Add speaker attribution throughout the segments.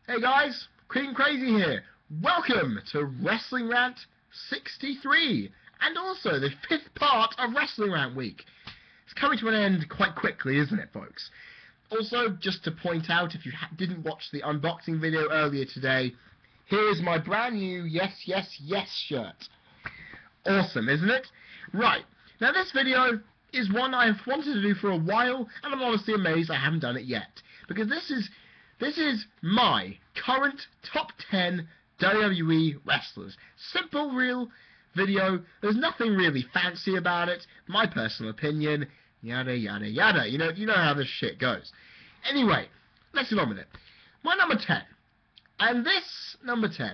Speaker 1: Hey guys, Cream Crazy here. Welcome to Wrestling Rant 63, and also the 5th part of Wrestling Rant Week. It's coming to an end quite quickly, isn't it, folks? Also, just to point out, if you didn't watch the unboxing video earlier today, here's my brand new Yes, Yes, Yes shirt. Awesome, isn't it? Right, now this video is one I've wanted to do for a while, and I'm honestly amazed I haven't done it yet, because this is my current top 10 WWE wrestlers. Simple, real video. There's nothing really fancy about it. My personal opinion. Yada, yada, yada. You know how this shit goes. Anyway, let's get on with it. My number 10. And this number 10,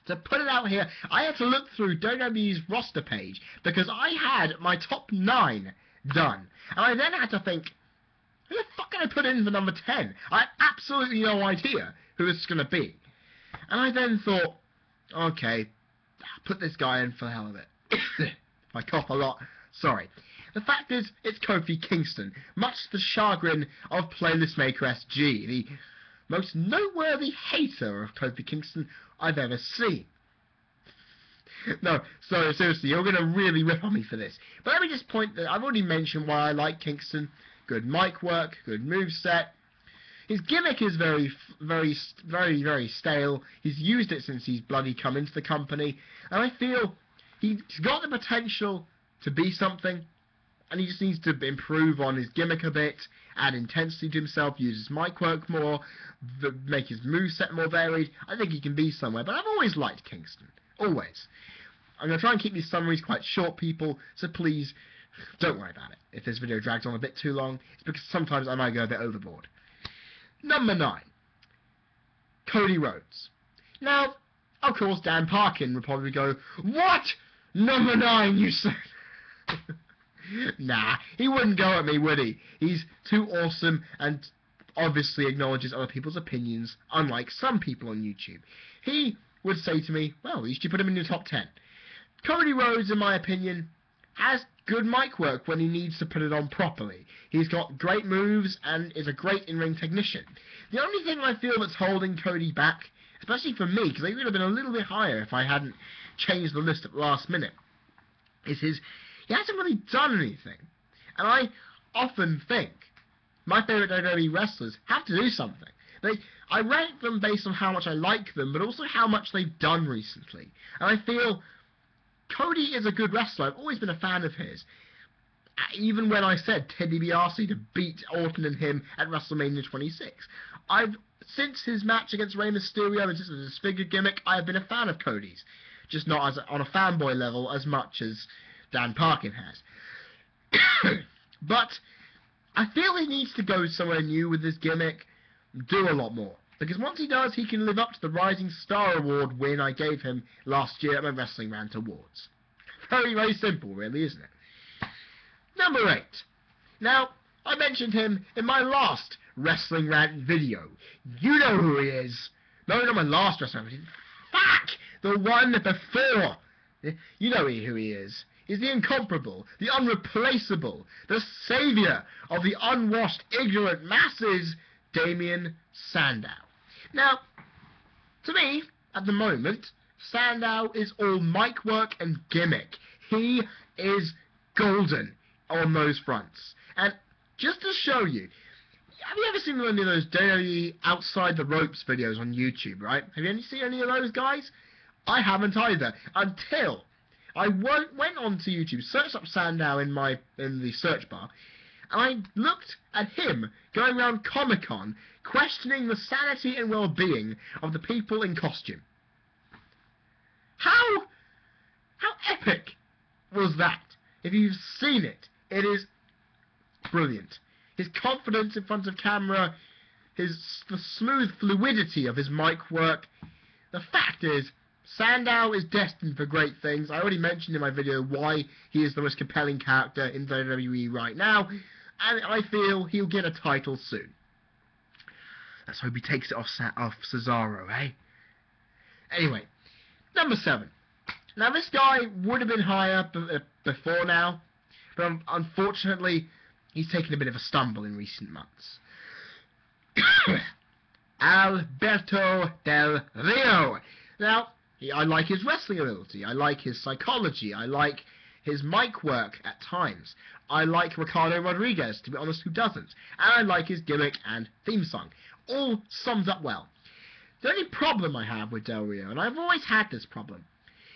Speaker 1: to put it out here, I had to look through WWE's roster page because I had my top 9 done. And I then had to think, who the fuck can I put in for number 10? I had absolutely no idea who it's going to be. And I then thought, okay, put this guy in for the hell of it. I cough a lot. Sorry. The fact is, it's Kofi Kingston, much to the chagrin of Playlist Maker SG, the most noteworthy hater of Kofi Kingston I've ever seen. No, sorry, seriously, you're going to really rip on me for this. But let me just point that I've already mentioned why I like Kingston. Good mic work, good moveset. His gimmick is very, very stale. He's used it since he's bloody come into the company. And I feel he's got the potential to be something. And he just needs to improve on his gimmick a bit, add intensity to himself, use his mic work more, make his moveset more varied. I think he can be somewhere. But I've always liked Kingston. Always. I'm going to try and keep these summaries quite short, people. So please, don't worry about it. If this video drags on a bit too long, it's because sometimes I might go a bit overboard. Number 9. Cody Rhodes. Now, of course, Dan Parkin would probably go, "What? Number 9, you said?" Nah, he wouldn't go at me, would he? He's too awesome and obviously acknowledges other people's opinions, unlike some people on YouTube. He would say to me, well, at least you put him in your top 10. Cody Rhodes, in my opinion, has good mic work when he needs to put it on properly. He's got great moves and is a great in-ring technician. The only thing I feel that's holding Cody back, especially for me, because he would have been a little bit higher if I hadn't changed the list at the last minute, is he hasn't really done anything. And I often think my favourite WWE wrestlers have to do something. I rank them based on how much I like them, but also how much they've done recently. And I feel Cody is a good wrestler. I've always been a fan of his. Even when I said Ted DiBiase to beat Orton and him at WrestleMania 26. Since his match against Rey Mysterio and just a disfigured gimmick, I have been a fan of Cody's. Just not on a fanboy level as much as Dan Parkin has. But I feel he needs to go somewhere new with this gimmick, do a lot more. Because once he does, he can live up to the Rising Star Award win I gave him last year at my Wrestling Rant Awards. Very, very simple, really, isn't it? Number 8. Now, I mentioned him in my last Wrestling Rant video. You know who he is. No, not my last Wrestling Rant video. Fuck! The one before. You know who he is. He's the incomparable, the unreplaceable, the saviour of the unwashed, ignorant masses, Damien Sandow. Now, to me, at the moment, Sandow is all mic work and gimmick. He is golden on those fronts. And just to show you, have you ever seen any of those WWE Outside the Ropes videos on YouTube, right? Have you seen any of those guys? I haven't either, until I went onto YouTube, searched up Sandow in the search bar, and I looked at him going around Comic-Con questioning the sanity and well-being of the people in costume. How epic was that? If you've seen it, it is brilliant. His confidence in front of camera, the smooth fluidity of his mic work. The fact is, Sandow is destined for great things. I already mentioned in my video why he is the most compelling character in WWE right now, and I feel he'll get a title soon. Let's hope he takes it off Cesaro, eh? Anyway, number 7. Now, this guy would have been higher before now, but unfortunately, he's taken a bit of a stumble in recent months. Alberto Del Rio. Now, I like his wrestling ability. I like his psychology. I like his mic work at times. I like Ricardo Rodriguez, to be honest, who doesn't. And I like his gimmick and theme song. All summed up well. The only problem I have with Del Rio, and I've always had this problem,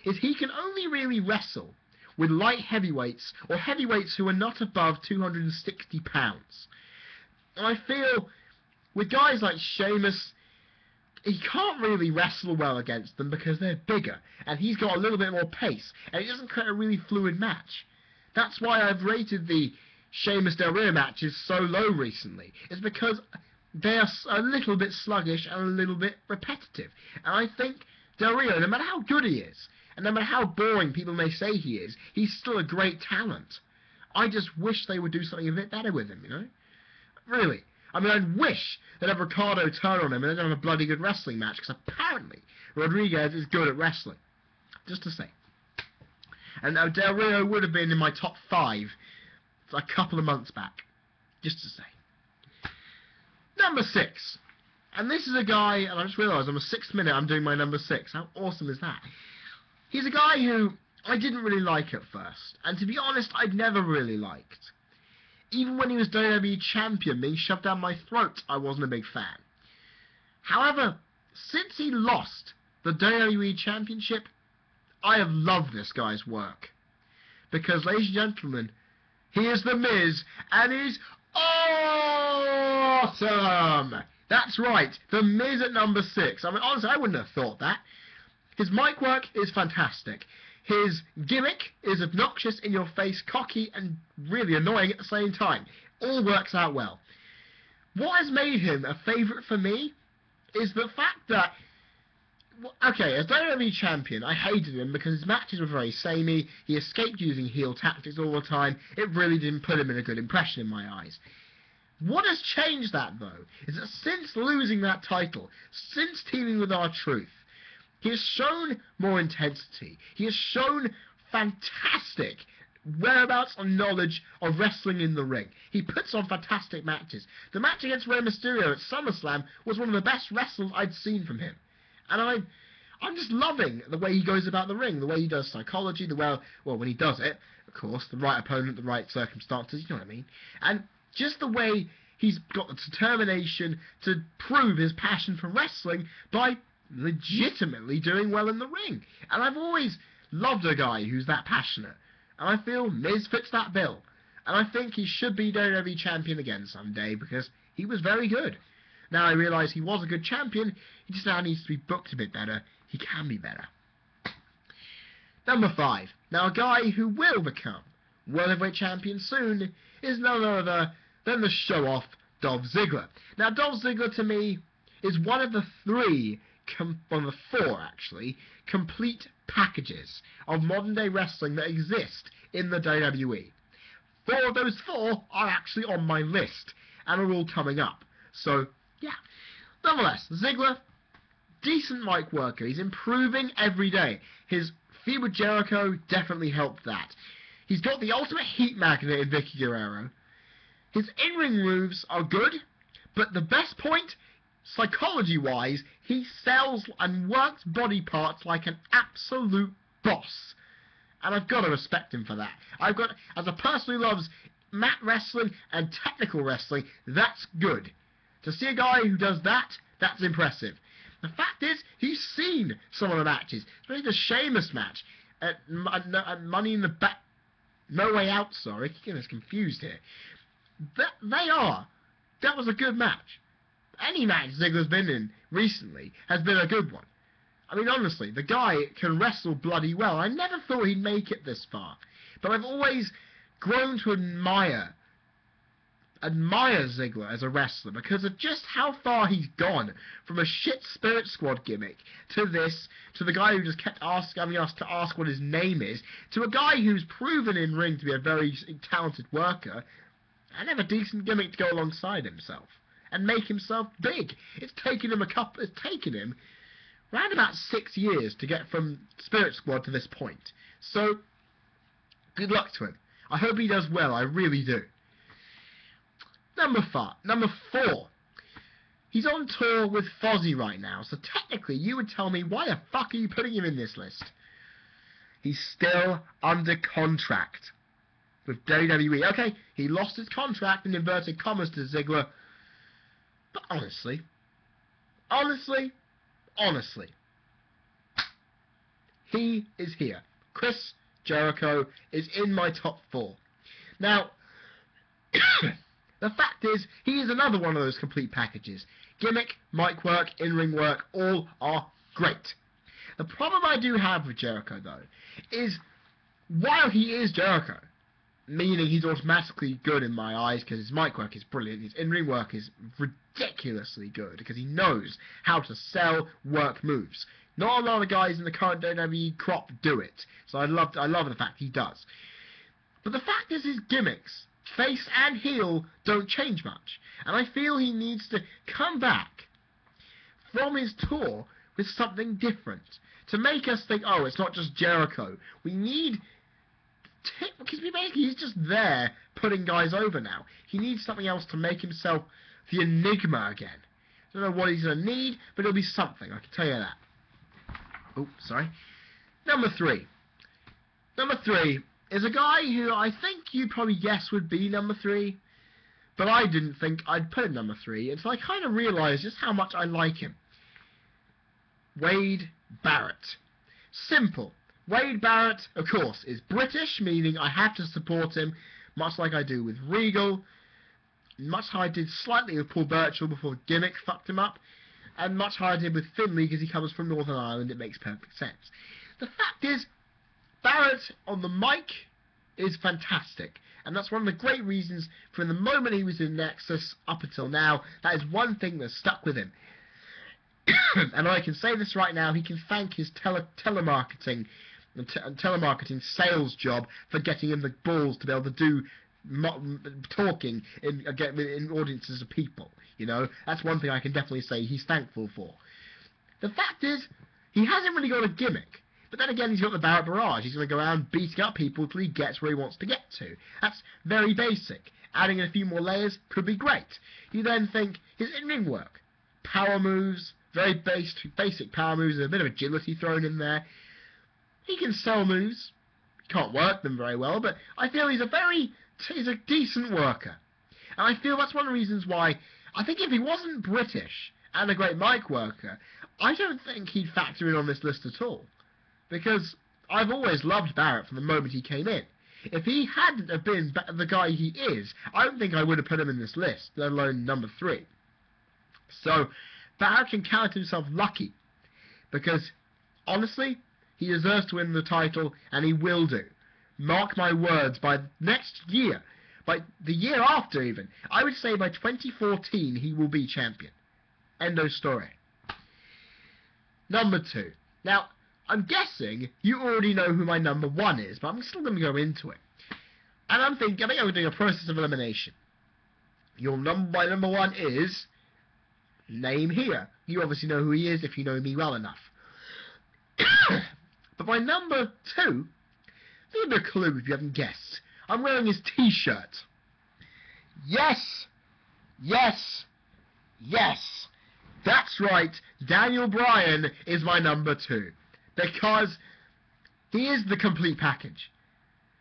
Speaker 1: is he can only really wrestle with light heavyweights or heavyweights who are not above 260 pounds. And I feel with guys like Sheamus, he can't really wrestle well against them because they're bigger and he's got a little bit more pace and it doesn't create a really fluid match. That's why I've rated the Sheamus Del Rio matches so low recently. It's because they're a little bit sluggish and a little bit repetitive. And I think Del Rio, no matter how good he is, and no matter how boring people may say he is, he's still a great talent. I just wish they would do something a bit better with him, you know? Really. I mean, I wish they'd have Ricardo turn on him and they'd have a bloody good wrestling match, because apparently Rodriguez is good at wrestling. Just to say. And Del Rio would have been in my top 5 a couple of months back. Just to say. Number 6. And this is a guy, and I just realised on the 6th minute I'm doing my number 6. How awesome is that? He's a guy who I didn't really like at first. And to be honest, I'd never really liked. Even when he was WWE Champion being shoved down my throat, I wasn't a big fan. However, since he lost the WWE Championship, I have loved this guy's work. Because, ladies and gentlemen, he is The Miz, and he's awesome! That's right, The Miz at number 6. I mean, honestly, I wouldn't have thought that. His mic work is fantastic. His gimmick is obnoxious, in your face, cocky, and really annoying at the same time. All works out well. What has made him a favourite for me is the fact that, okay, as WWE Champion, I hated him because his matches were very samey. He escaped using heel tactics all the time. It really didn't put him in a good impression in my eyes. What has changed that, though, is that since losing that title, since teaming with R-Truth, he has shown more intensity. He has shown fantastic whereabouts and knowledge of wrestling in the ring. He puts on fantastic matches. The match against Rey Mysterio at SummerSlam was one of the best wrestlers I'd seen from him. And I'm just loving the way he goes about the ring, the way he does psychology, well, when he does it, of course, the right opponent, the right circumstances, you know what I mean? And just the way he's got the determination to prove his passion for wrestling by legitimately doing well in the ring. And I've always loved a guy who's that passionate. And I feel Miz fits that bill. And I think he should be WWE Champion again someday, because he was very good. Now I realise he was a good champion, he just now needs to be booked a bit better. He can be better. Number 5. Now a guy who will become World Heavyweight Champion soon is none other than the show-off Dolph Ziggler. Now Dolph Ziggler to me is one of the 4 actually, complete packages of modern day wrestling that exist in the WWE. 4 of those 4 are actually on my list and are all coming up. So, yeah. Nonetheless, Ziggler, decent mic worker. He's improving every day. His feud with Jericho definitely helped that. He's got the ultimate heat magnet in Vicky Guerrero. His in-ring moves are good, but the best point, psychology-wise, he sells and works body parts like an absolute boss. And I've got to respect him for that. As a person who loves mat wrestling and technical wrestling, that's good. To see a guy who does that, that's impressive. The fact is, he's seen some of the matches, especially the Sheamus match at Money in the Bank. No Way Out, sorry, getting us confused here. That was a good match. Any match Ziggler's been in recently has been a good one. I mean, honestly, the guy can wrestle bloody well. I never thought he'd make it this far. But I've always grown to admire Ziggler as a wrestler because of just how far he's gone from a shit Spirit Squad gimmick to the guy who just kept having us to ask what his name is, to a guy who's proven in ring to be a very talented worker and have a decent gimmick to go alongside himself and make himself big. It's taken him around about 6 years to get from Spirit Squad to this point. So, good luck to him. I hope he does well, I really do. Number 4. He's on tour with Fozzy right now, so technically you would tell me, why the fuck are you putting him in this list? He's still under contract with WWE. Okay, he lost his contract in inverted commas to Ziggler, but honestly, he is here. Chris Jericho is in my top 4. Now, the fact is, he is another one of those complete packages. Gimmick, mic work, in-ring work, all are great. The problem I do have with Jericho, though, is while he is Jericho, meaning he's automatically good in my eyes because his mic work is brilliant, his in-ring work is ridiculously good because he knows how to sell work moves. Not a lot of guys in the current WWE crop do it, so I love the fact he does. But the fact is, his gimmicks, face and heel, don't change much, and I feel he needs to come back from his tour with something different to make us think, oh, it's not just Jericho. We need, because basically he's just there putting guys over now. He needs something else to make himself the enigma again. I don't know what he's going to need, but it'll be something, I can tell you that. Oh, sorry. Number 3. Number 3 is a guy who I think you'd probably guess would be number 3, but I didn't think I'd put him number 3 until I kind of realised just how much I like him. Wade Barrett. Simple. Wade Barrett, of course, is British, meaning I have to support him, much like I do with Regal, much how I did slightly with Paul Burchill before Gimmick fucked him up, and much how I did with Finlay because he comes from Northern Ireland. It makes perfect sense. The fact is, Barrett on the mic is fantastic, and that's one of the great reasons from the moment he was in Nexus up until now. That is one thing that stuck with him. And I can say this right now, he can thank his telemarketing sales job for getting him the balls to be able to do talking in audiences of people. You know, that's one thing I can definitely say he's thankful for. The fact is, he hasn't really got a gimmick. But then again, he's got the Barrett Barrage. He's going to go around beating up people till he gets where he wants to get to. That's very basic. Adding in a few more layers could be great. You then think his in-ring work, power moves, very basic power moves, there's a bit of agility thrown in there. He can sell moves. He can't work them very well, but I feel he's a decent worker. And I feel that's one of the reasons why I think if he wasn't British and a great mic worker, I don't think he'd factor in on this list at all. Because I've always loved Barrett from the moment he came in. If he hadn't have been the guy he is, I don't think I would have put him in this list, let alone number 3. So, Barrett can count himself lucky. Because, honestly, he deserves to win the title, and he will do. Mark my words, by next year, by the year after even, I would say by 2014 he will be champion. End of story. Number 2. Now, I'm guessing you already know who my number 1 is, but I'm still going to go into it. And I think I'm doing a process of elimination. My number 1 is, name here. You obviously know who he is if you know me well enough. But my number 2, give me a clue if you haven't guessed. I'm wearing his t-shirt. Yes! Yes! Yes! That's right, Daniel Bryan is my number 2. Because he is the complete package.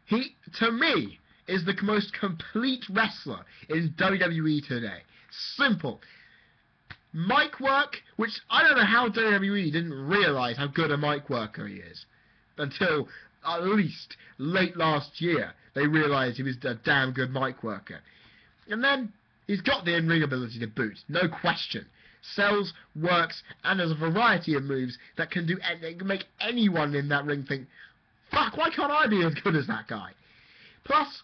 Speaker 1: He, to me, is the most complete wrestler in WWE today. Simple. Mic work, which I don't know how WWE didn't realise how good a mic worker he is. Until, at least, late last year, they realised he was a damn good mic worker. And then, he's got the in-ring ability to boot, no question. Sells, works, and there's a variety of moves that can make anyone in that ring think, fuck, why can't I be as good as that guy? Plus,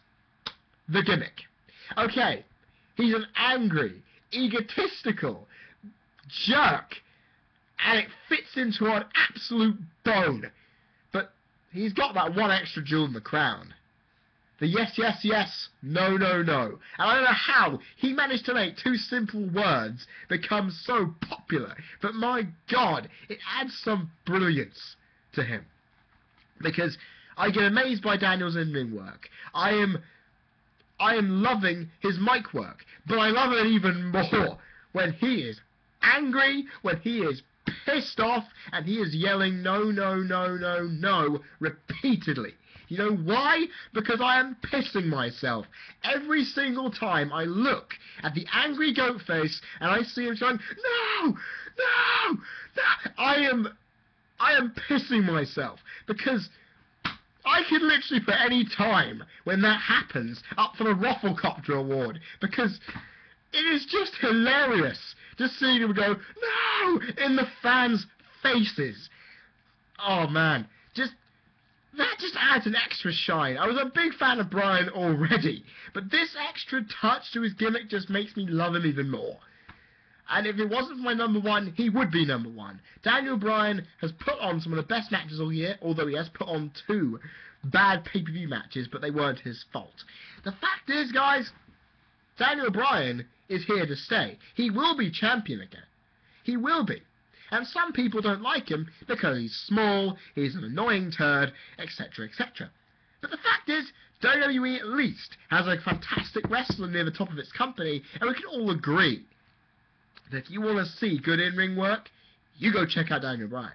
Speaker 1: the gimmick. Okay, he's an angry, egotistical jerk, and it fits into an absolute bone. But he's got that one extra jewel in the crown. The yes, yes, yes, no, no, no. And I don't know how he managed to make 2 simple words become so popular. But my God, it adds some brilliance to him. Because I get amazed by Daniel's in-ring work. I am loving his mic work. But I love it even more when he is angry, when he is pissed off, and he is yelling no, no, no, no, no repeatedly. You know why? Because I am pissing myself. Every single time I look at the angry goat face and I see him going, no, no, no, I am pissing myself, because I could literally put any time when that happens up for the Rafflecopter Award, because it is just hilarious just seeing him go, no, in the fans' faces. Oh man, that just adds an extra shine. I was a big fan of Bryan already, but this extra touch to his gimmick just makes me love him even more. And if it wasn't for my number one, he would be number one. Daniel Bryan has put on some of the best matches all year, although he has put on 2 bad pay-per-view matches, but they weren't his fault. The fact is, guys, Daniel Bryan is here to stay. He will be champion again. He will be. And some people don't like him because he's small, he's an annoying turd, etc., etc. But the fact is, WWE at least has a fantastic wrestler near the top of its company, and we can all agree that if you want to see good in-ring work, you go check out Daniel Bryan.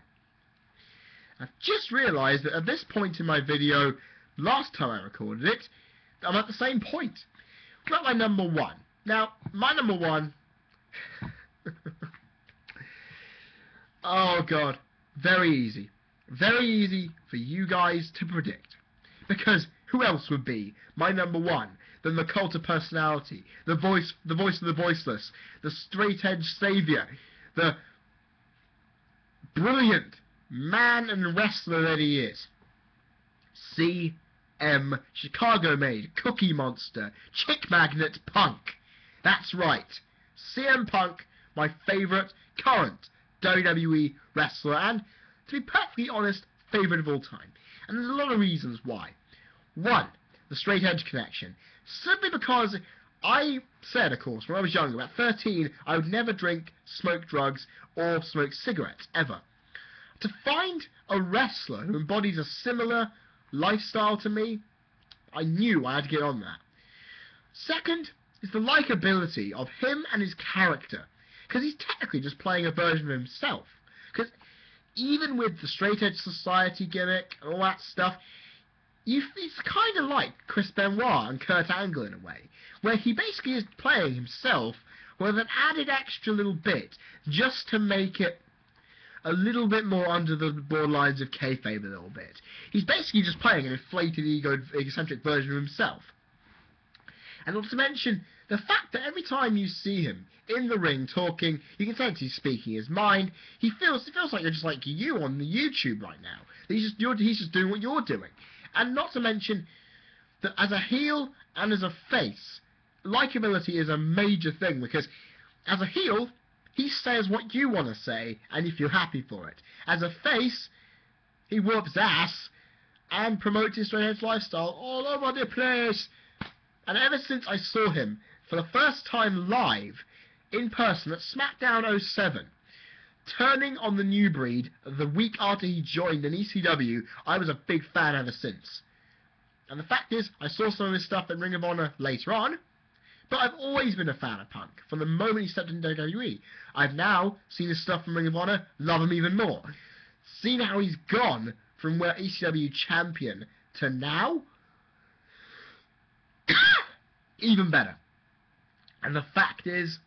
Speaker 1: I've just realised that at this point in my video, last time I recorded it, I'm at the same point. Got my number one. Now, my number one... oh god, very easy. Very easy for you guys to predict. Because who else would be my number one than the cult of personality, the voice of the voiceless, the straight-edge saviour, the brilliant man and wrestler that he is? CM, Chicago-made Cookie Monster, Chick Magnet Punk. That's right, CM Punk, my favourite current WWE wrestler, and, to be perfectly honest, favourite of all time. And there's a lot of reasons why. One, the straight edge connection. Simply because I said, of course, when I was younger, about 13, I would never drink, smoke drugs, or smoke cigarettes, ever. To find a wrestler who embodies a similar lifestyle to me, I knew I had to get on that. Second is the likability of him and his character, because he's technically just playing a version of himself. Because even with the straight edge society gimmick and all that stuff, it's kind of like Chris Benoit and Kurt Angle in a way, where he basically is playing himself with an added extra little bit just to make it a little bit more under the borderlines of kayfabe a little bit. He's basically just playing an inflated, egocentric version of himself. And not to mention the fact that every time you see him in the ring talking, you can sense he's speaking his mind. It feels like you're just like you on the YouTube right now. He's just doing what you're doing. And not to mention that as a heel and as a face, likability is a major thing, because as a heel, he says what you want to say, and you feel happy for it. As a face, he whoops ass and promotes his straight edge lifestyle all over the place. And ever since I saw him for the first time live, in person, at SmackDown 07, turning on the New Breed the week after he joined in ECW, I was a big fan ever since. And the fact is, I saw some of his stuff in Ring of Honor later on, but I've always been a fan of Punk, from the moment he stepped into WWE. I've now seen his stuff from Ring of Honor, love him even more. Seen how he's gone from where ECW champion to now, even better. And the fact is,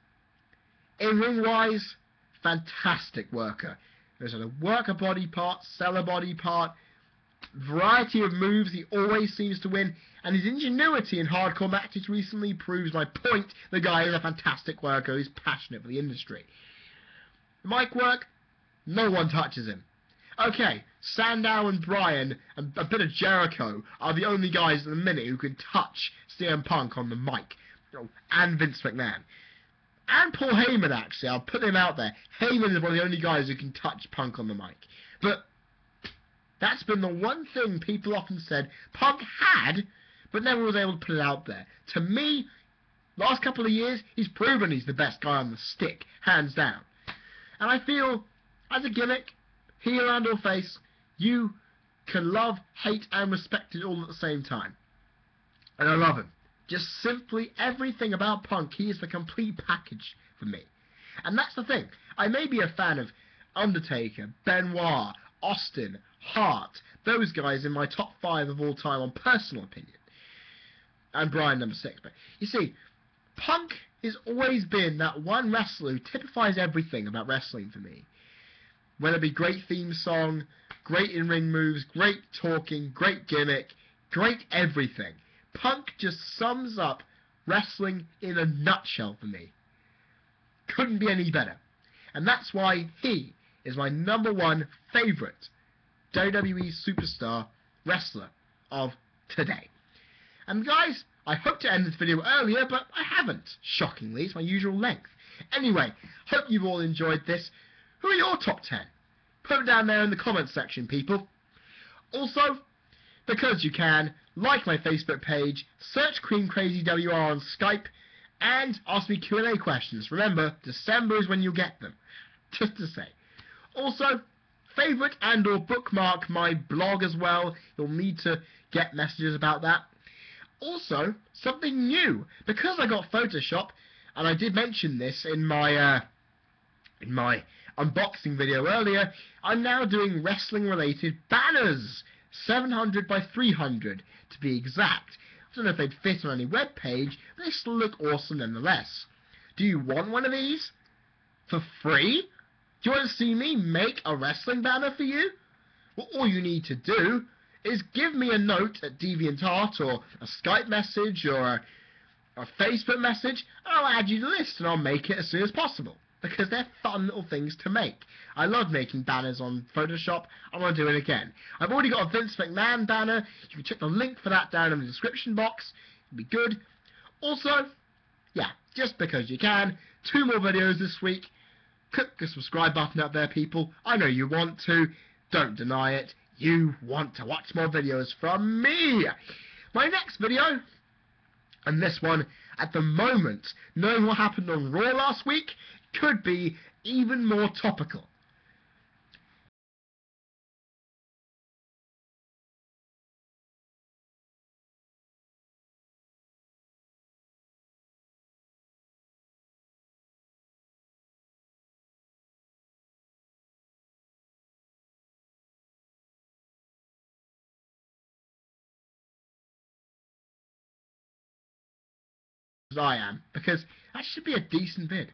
Speaker 1: in-ring-wise, fantastic worker. There's a worker body part, seller body part, variety of moves. He always seems to win, and his ingenuity in hardcore matches recently proves my point. The guy is a fantastic worker. He's passionate for the industry. The mic work, no one touches him. Okay, Sandow and Bryan and a bit of Jericho are the only guys at the minute who can touch CM Punk on the mic, and Vince McMahon. And Paul Heyman, actually. I'll put him out there. Heyman is one of the only guys who can touch Punk on the mic. But that's been the one thing people often said Punk had, but never was able to put it out there. To me, last couple of years, he's proven he's the best guy on the stick, hands down. And I feel, as a gimmick, heel and or face, you can love, hate, and respect it all at the same time. And I love him. Just simply everything about Punk, he is the complete package for me. And that's the thing. I may be a fan of Undertaker, Benoit, Austin, Hart, those guys in my top 5 of all time on personal opinion. And Bryan number 6. But you see, Punk has always been that one wrestler who typifies everything about wrestling for me. Whether it be great theme song, great in-ring moves, great talking, great gimmick, great everything. Punk just sums up wrestling in a nutshell for me. Couldn't be any better. And that's why he is my number 1 favourite WWE superstar wrestler of today. And guys, I hope to end this video earlier, but I haven't. Shockingly, it's my usual length. Anyway, hope you've all enjoyed this. Who are your top 10? Put them down there in the comments section, people. Also, because you can, like my Facebook page, search CreamCrazyWR on Skype, and ask me Q&A questions. Remember, December is when you'll get them. Just to say. Also, favourite and or bookmark my blog as well. You'll need to get messages about that. Also, something new. Because I got Photoshop, and I did mention this in my unboxing video earlier, I'm now doing wrestling-related banners. 700 by 300, to be exact. I don't know if they'd fit on any web page, but they still look awesome nonetheless. Do you want one of these? For free? Do you want to see me make a wrestling banner for you? Well, all you need to do is give me a note at DeviantArt, or a Skype message, or a Facebook message, and I'll add you to the list, and I'll make it as soon as possible. Because they're fun little things to make. I love making banners on Photoshop. I want to do it again. I've already got a Vince McMahon banner. You can check the link for that down in the description box. It'll be good. Also, yeah, just because you can, 2 more videos this week. Click the subscribe button up there, people. I know you want to. Don't deny it. You want to watch more videos from me. My next video, and this one, at the moment, knowing what happened on Raw last week, could be even more topical. As I am, because that should be a decent vid.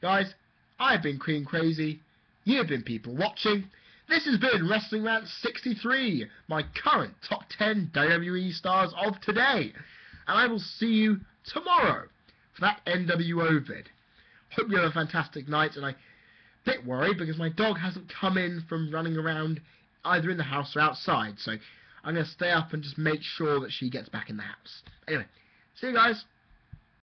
Speaker 1: Guys, I've been Cream Crazy, you've been people watching. This has been Wrestling Rant 63, my current top 10 WWE stars of today. And I will see you tomorrow for that NWO vid. Hope you have a fantastic night, and I'm a bit worried because my dog hasn't come in from running around either in the house or outside, so I'm going to stay up and just make sure that she gets back in the house. Anyway, see you guys.